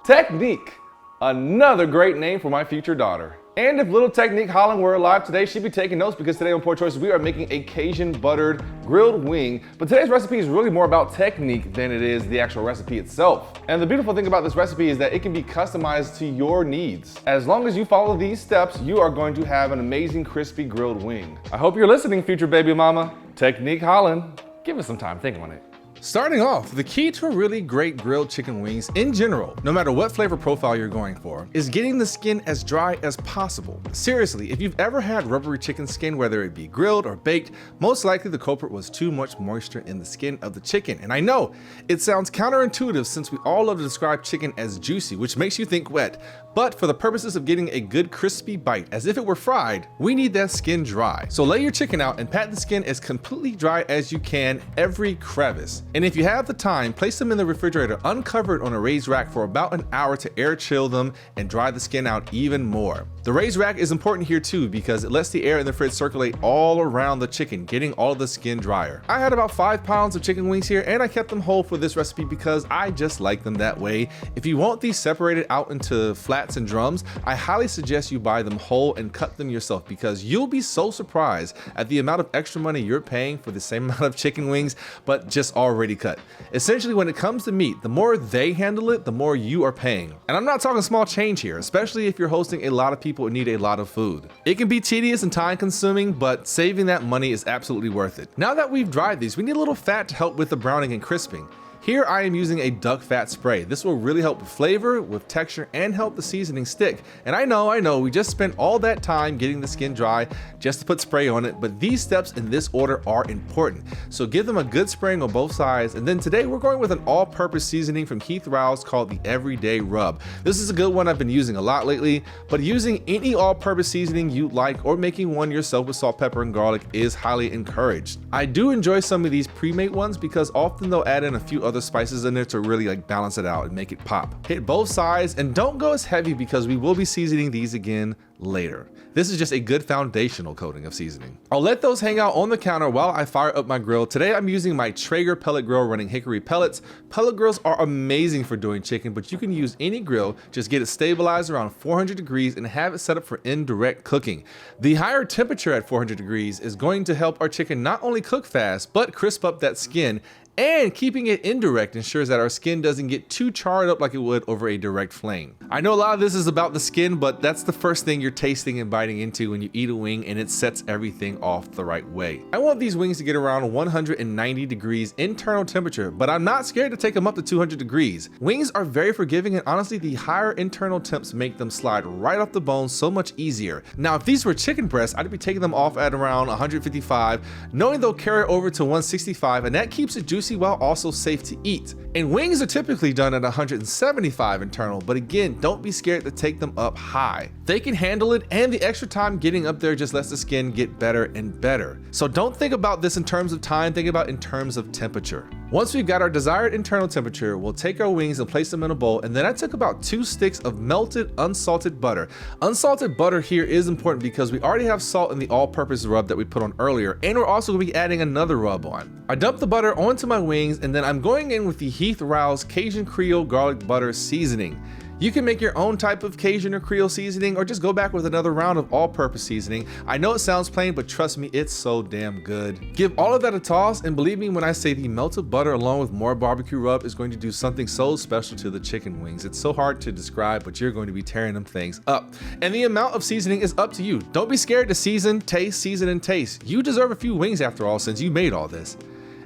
Technique, another great name for my future daughter. And if little Technique Holland were alive today, she'd be taking notes because today on Poor Choices, we are making a Cajun buttered grilled wing. But today's recipe is really more about technique than it is the actual recipe itself. And the beautiful thing about this recipe is that it can be customized to your needs. As long as you follow these steps, you are going to have an amazing crispy grilled wing. I hope you're listening, future baby mama. Technique Holland, give us some time thinking on it. Starting off, the key to a really great grilled chicken wings in general, no matter what flavor profile you're going for, is getting the skin as dry as possible. Seriously, if you've ever had rubbery chicken skin, whether it be grilled or baked, most likely the culprit was too much moisture in the skin of the chicken. And I know, it sounds counterintuitive since we all love to describe chicken as juicy, which makes you think wet, but for the purposes of getting a good crispy bite, as if it were fried, we need that skin dry. So lay your chicken out and pat the skin as completely dry as you can, every crevice. And if you have the time, place them in the refrigerator uncovered on a raised rack for about an hour to air chill them and dry the skin out even more. The raised rack is important here too because it lets the air in the fridge circulate all around the chicken, getting all of the skin drier. I had about 5 pounds of chicken wings here and I kept them whole for this recipe because I just like them that way. If you want these separated out into flats and drums, I highly suggest you buy them whole and cut them yourself because you'll be so surprised at the amount of extra money you're paying for the same amount of chicken wings, but just already cut. Essentially, when it comes to meat, the more they handle it, the more you are paying. And I'm not talking small change here, especially if you're hosting a lot of people and need a lot of food. It can be tedious and time consuming, but saving that money is absolutely worth it. Now that we've dried these, we need a little fat to help with the browning and crisping. Here I am using a duck fat spray. This will really help with flavor, with texture, and help the seasoning stick. And I know, we just spent all that time getting the skin dry just to put spray on it, but these steps in this order are important. So give them a good spraying on both sides. And then today we're going with an all-purpose seasoning from Heath Riles called the Everyday Rub. This is a good one I've been using a lot lately, but using any all-purpose seasoning you like or making one yourself with salt, pepper, and garlic is highly encouraged. I do enjoy some of these pre-made ones because often they'll add in a few other spices in there to really balance it out and make it pop. Hit both sides and don't go as heavy because we will be seasoning these again later. This is just a good foundational coating of seasoning. I'll let those hang out on the counter while I fire up my grill. Today I'm using my Traeger pellet grill running hickory pellets. Pellet grills are amazing for doing chicken, but you can use any grill, just get it stabilized around 400 degrees and have it set up for indirect cooking. The higher temperature at 400 degrees is going to help our chicken not only cook fast, but crisp up that skin, and keeping it indirect ensures that our skin doesn't get too charred up like it would over a direct flame. I know a lot of this is about the skin, but that's the first thing you're tasting and biting into when you eat a wing, and it sets everything off the right way. I want these wings to get around 190 degrees internal temperature, but I'm not scared to take them up to 200 degrees. Wings are very forgiving, and honestly, the higher internal temps make them slide right off the bone so much easier. Now, if these were chicken breasts, I'd be taking them off at around 155, knowing they'll carry over to 165, and that keeps it juicy while also safe to eat. And wings are typically done at 175 internal, but again, don't be scared to take them up high. They can handle it, and the extra time getting up there just lets the skin get better and better. So don't think about this in terms of time, think about it in terms of temperature. Once we've got our desired internal temperature, we'll take our wings and place them in a bowl, and then I took about 2 sticks of melted unsalted butter. Unsalted butter here is important because we already have salt in the all-purpose rub that we put on earlier, and we're also going to be adding another rub on. I dumped the butter onto my wings, and then I'm going in with the Heath Riles Cajun Creole garlic butter seasoning. You can make your own type of Cajun or Creole seasoning or just go back with another round of all-purpose seasoning. I know it sounds plain, but trust me, it's so damn good. Give all of that a toss, and believe me when I say the melted butter along with more barbecue rub is going to do something so special to the chicken wings. It's so hard to describe, but you're going to be tearing them things up. And the amount of seasoning is up to you. Don't be scared to season, and taste. You deserve a few wings after all, since you made all this.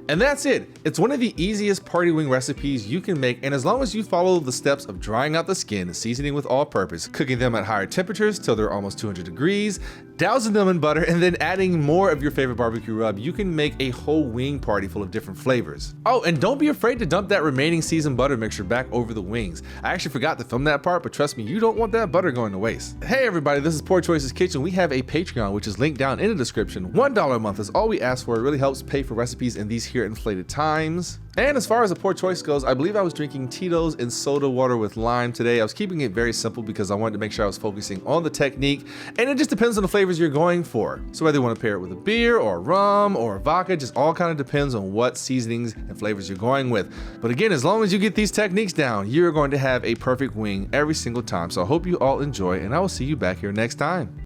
And that's it. It's one of the easiest party wing recipes you can make, and as long as you follow the steps of drying out the skin, seasoning with all-purpose, cooking them at higher temperatures till they're almost 200 degrees, dousing them in butter, and then adding more of your favorite barbecue rub, you can make a whole wing party full of different flavors. Oh, and don't be afraid to dump that remaining seasoned butter mixture back over the wings. I actually forgot to film that part, but trust me, you don't want that butter going to waste. Hey everybody, this is Poor Choices Kitchen. We have a Patreon, which is linked down in the description. $1 a month is all we ask for. It really helps pay for recipes in these here inflated times. And as far as the pour choice goes, I believe I was drinking Tito's and soda water with lime today. I was keeping it very simple because I wanted to make sure I was focusing on the technique, and it just depends on the flavors you're going for. So whether you want to pair it with a beer or rum or vodka, just all kind of depends on what seasonings and flavors you're going with. But again, as long as you get these techniques down, you're going to have a perfect wing every single time. So I hope you all enjoy, and I will see you back here next time.